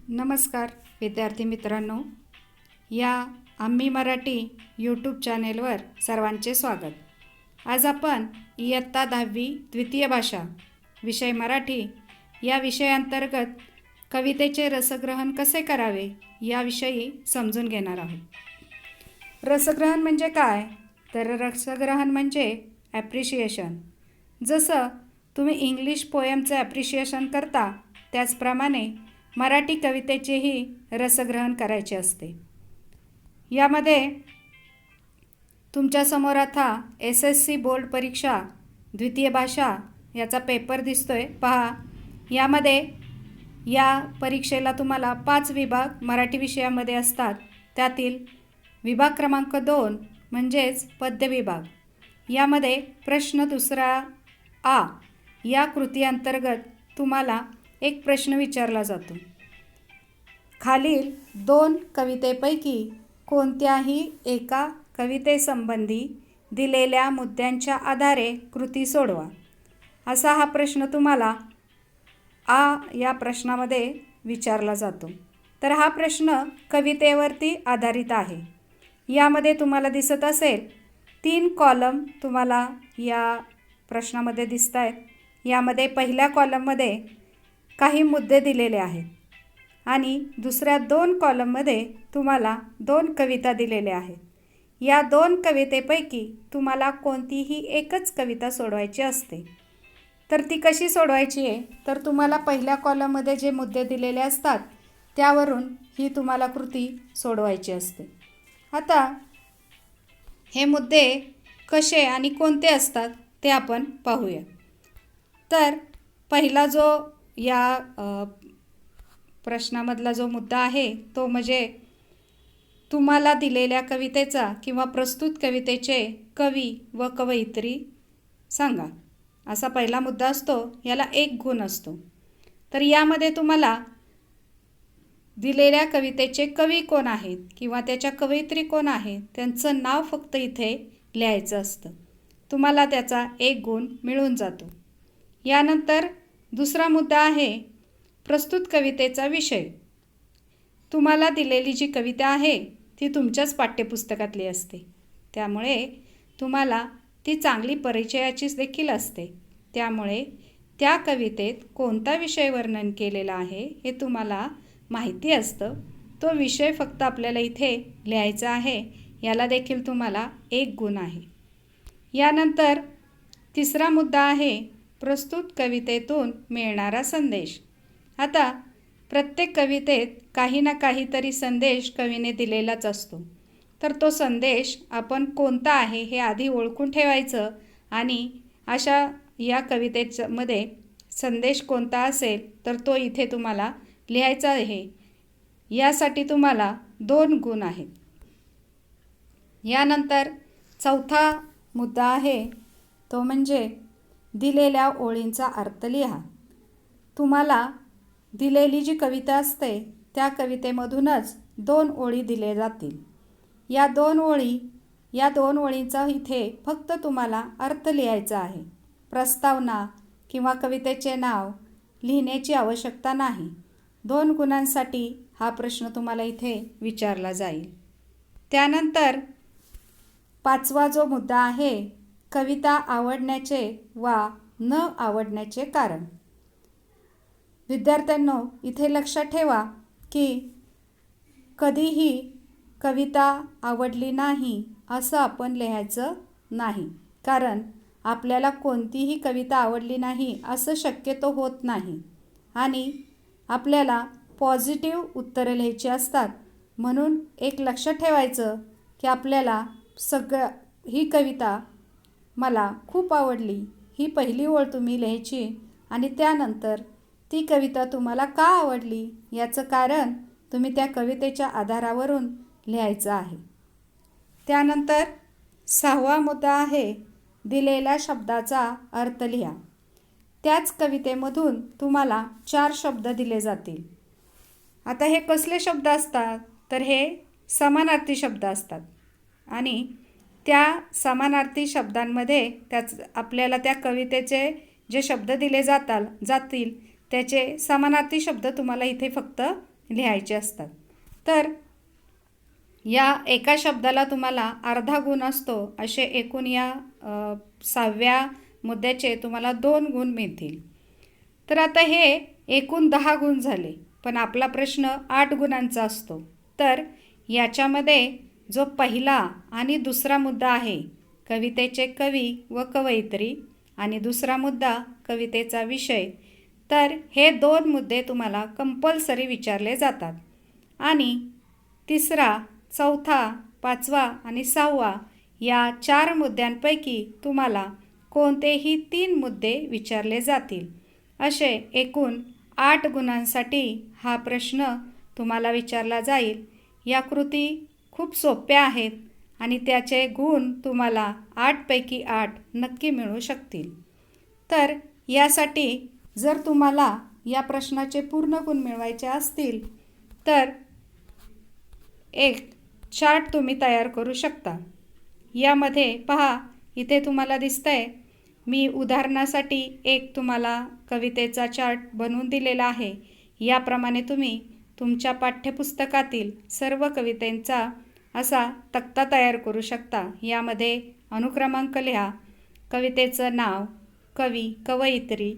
नमस्कार विद्यार्थी मित्रांनो, या आम्ही मराठी यूट्यूब चॅनेलवर सर्वांचे स्वागत. आज आपण इयत्ता 10वी द्वितीय भाषा विषय मराठी या विषयांतर्गत कवितेचे रसग्रहण कसे करावे याविषयी समजून घेणार आहोत. रसग्रहण म्हणजे काय? तर रसग्रहण म्हणजे ॲप्रिशिएशन. जसं तुम्ही इंग्लिश पोएमचं ॲप्रिशिएशन करता त्याचप्रमाणे मराठी कवितेचेही रसग्रहण करायचे असते. यामध्ये तुमच्यासमोर आता SSC बोर्ड परीक्षा द्वितीय भाषा याचा पेपर दिसतोय पहा. यामध्ये या परीक्षेला तुम्हाला 5 विभाग मराठी विषयामध्ये असतात. त्यातील विभाग क्रमांक 2 म्हणजेच पद्य विभाग, यामध्ये प्रश्न दुसरा आ या कृती अंतर्गत तुम्हाला एक प्रश्न विचारला जातो. खालील 2 कवितेपैकी कोणत्याही एका कवितेसंबंधी दिलेल्या मुद्द्यांच्या आधारे कृती सोडवा, असा हा प्रश्न तुम्हाला आ या प्रश्नामध्ये विचारला जातो. तर हा प्रश्न कवितेवरती आधारित आहे. यामध्ये तुम्हाला दिसत असेल 3 कॉलम तुम्हाला या प्रश्नामध्ये दिसत आहेत. यामध्ये पहिल्या कॉलममध्ये काही मुद्दे दिलेले आहेत आणि दुसऱ्या 2 कॉलममध्ये तुम्हाला 2 कविता दिलेल्या आहेत. या 2 कवितेपैकी तुम्हाला कोणतीही एकच कविता सोडवायची असते. तर ती कशी सोडवायची आहे? तर तुम्हाला पहिल्या कॉलममध्ये जे मुद्दे दिलेले असतात त्यावरून ही तुम्हाला कृती सोडवायची असते. आता हे मुद्दे कसे आणि कोणते असतात ते आपण पाहूया. तर पहिला जो या प्रश्नामधला जो मुद्दा आहे तो म्हणजे तुम्हाला दिलेल्या कवितेचा किंवा प्रस्तुत कवितेचे कवी व कवयित्री सांगा, असा पहिला मुद्दा असतो. याला 1 गुण असतो. तर यामध्ये तुम्हाला दिलेल्या कवितेचे कवी कोण आहेत किंवा त्याच्या कवयित्री कोण आहेत त्यांचं नाव फक्त इथे लिहायचं असतं. तुम्हाला त्याचा 1 गुण मिळून जातो. यानंतर दुसरा मुद्दा आहे प्रस्तुत कवितेचा विषय. तुम्हाला दिलेली जी कविता आहे ती तुमच्याच पाठ्यपुस्तकातली असते, त्यामुळे तुम्हाला ती चांगली परिचयाचीच देखील असते. त्यामुळे त्या कवितेत कोणता विषय वर्णन केलेला आहे हे तुम्हाला माहिती असतं. तो विषय फक्त आपल्याला इथे लिहायचा आहे. याला देखील तुम्हाला 1 गुण आहे. यानंतर तिसरा मुद्दा आहे प्रस्तुत कवितेतून मिळणारा संदेश. आता प्रत्येक कवितेत काही ना काहीतरी संदेश कवीने दिलेलाच असतो. तर तो संदेश आपण कोणता आहे हे आधी ओळखून ठेवायचं आणि अशा या कवितेमध्ये संदेश कोणता असेल तर तो इथे तुम्हाला लिहायचा आहे. यासाठी तुम्हाला 2 गुण आहेत. यानंतर चौथा मुद्दा आहे तो म्हणजे दिलेल्या ओळींचा अर्थ लिहा. तुम्हाला दिलेली जी कविता असते त्या कवितेमधूनच 2 ओळी दिले जातील. या 2 ओळींचा इथे फक्त तुम्हाला अर्थ लिहायचा आहे. प्रस्तावना किंवा कवितेचे नाव लिहिण्याची आवश्यकता नाही. 2 गुणांसाठी हा प्रश्न तुम्हाला इथे विचारला जाईल. त्यानंतर 5वा जो मुद्दा आहे कविता आवडण्याचे वा न आवडण्याचे कारण. विद्यार्थ्यांनो, इथे लक्षात ठेवा की कधीही कविता आवडली नाही असं आपण लिहायचं नाही, कारण आपल्याला कोणतीही कविता आवडली नाही असं शक्यतो होत नाही आणि आपल्याला पॉझिटिव्ह उत्तरं लिहायची असतात. म्हणून एक लक्षात ठेवायचं की आपल्याला ही कविता मला खूप आवडली ही पहिली ओळ तुम्ही लिहायची आणि त्यानंतर ती कविता तुम्हाला का आवडली याचं कारण तुम्ही त्या कवितेच्या आधारावरून लिहायचं आहे. त्यानंतर 6वा मुद्दा आहे दिलेल्या शब्दाचा अर्थ लिहा. त्याच कवितेमधून तुम्हाला 4 शब्द दिले जातील. आता हे कसले शब्द असतात तर हे समानार्थी शब्द असतात आणि त्या समानार्थी शब्दांमध्ये आपल्याला त्या कवितेचे जे शब्द दिले जातील त्याचे समानार्थी शब्द तुम्हाला इथे फक्त लिहायचे असतात. तर या एका शब्दाला तुम्हाला अर्धा गुण असतो. असे एकूण या 6व्या मुद्द्याचे तुम्हाला 2 गुण मिळतील. तर आता हे एकूण 10 गुण झाले, पण आपला प्रश्न 8 गुणांचा असतो. तर याच्यामध्ये जो पहिला आणि दुसरा मुद्दा आहे, कवितेचे कवी व कवयित्री, आणि दुसरा मुद्दा कवितेचा विषय, तर हे 2 मुद्दे तुम्हाला कंपल्सरी विचारले जातात. आणि तिसरा, चौथा, 5वा आणि 6वा या 4 मुद्द्यांपैकी तुम्हाला कोणतेही 3 मुद्दे विचारले जातील. असे एकूण 8 गुणांसाठी हा प्रश्न तुम्हाला विचारला जाईल. या कृती खूप सोप्या आहेत आणि त्याचे गुण तुम्हाला 8 पैकी 8 नक्की मिळू शकतील. तर यासाठी जर तुम्हाला या प्रश्नाचे पूर्ण गुण मिळवायचे असतील तर एक चार्ट तुम्ही तयार करू शकता. यामध्ये पहा, इथे तुम्हाला दिसतंय, मी उदाहरणासाठी एक तुम्हाला कवितेचा चार्ट बनवून दिलेला आहे. याप्रमाणे तुम्ही तुमच्या पाठ्यपुस्तकातील सर्व कवितेंचा असा तक्ता तयार करू शकता. यामध्ये अनुक्रमांक लिहा, कवितेचं नाव, कवी, कवयित्री,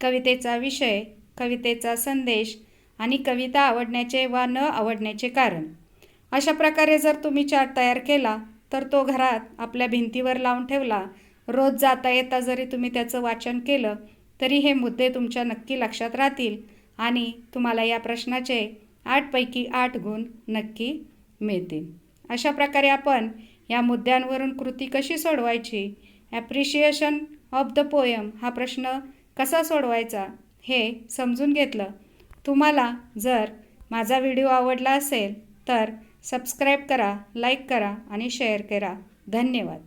कवितेचा विषय, कवितेचा संदेश आणि कविता आवडण्याचे वा न आवडण्याचे कारण. अशा प्रकारे जर तुम्ही चार्ट तयार केला तर तो घरात आपल्या भिंतीवर लावून ठेवला, रोज जाता येता जरी तुम्ही त्याचं वाचन केलं तरी हे मुद्दे तुमच्या नक्की लक्षात राहतील आणि तुम्हाला या प्रश्नाचे 8 पैकी 8 गुण नक्की मिळतील. अशा प्रकारे आपण या मुद्द्यांवरून कृती कशी सोडवायची, ॲप्रिशिएशन ऑफ द पोयम हा प्रश्न कसा सोडवायचा हे समजून घेतलं. तुम्हाला जर माझा व्हिडिओ आवडला असेल तर सबस्क्राईब करा, लाईक करा आणि शेअर करा. धन्यवाद.